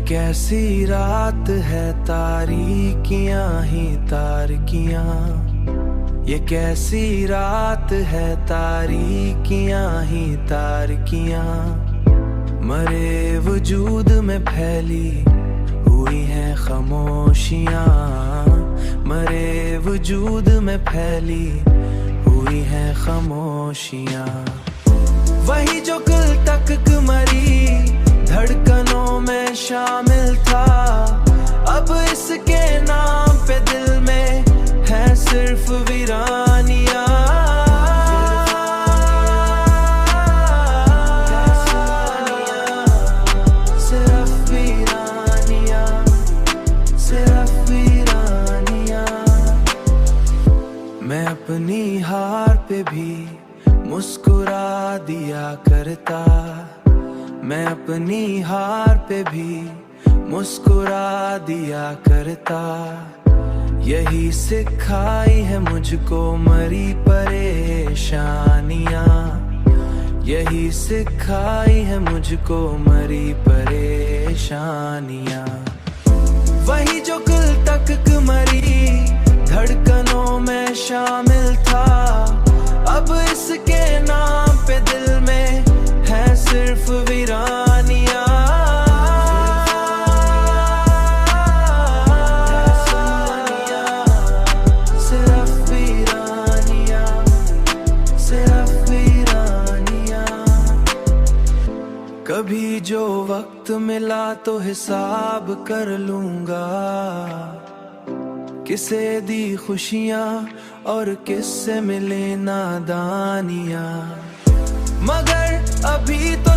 कैसी रात है तारीकियां ही तारकियां, ये कैसी रात है तारीकियां ही तारकियां। मरे वजूद में फैली हुई हैं खामोशियां, मरे वजूद में फैली हुई हैं खामोशियां। वही जो कल तक मरी धड़कनों में शामिल था, अब इसके नाम पे दिल में है सिर्फ वीरानियां। सिर्फ वीरानियां, सिर्फ वीरानियां। मैं अपनी हार पे भी मुस्कुरा दिया करता, मैं अपनी हार पे भी मुस्कुरा दिया करता। यही सिखाई है मुझको मरी परेशानियां, यही सिखाई है मुझको मरी परेशानियां। वही जो कल तक मरी धड़कनों में शामिल था, अब इसके नाम पे दिल में है सिर्फ वीरानियां। सिर्फ वीरानियां, सिर्फ वीरानियां। कभी जो वक्त मिला तो हिसाब कर लूंगा, किसे दी खुशियां और किससे मिले नादानियां। मगर अभी तो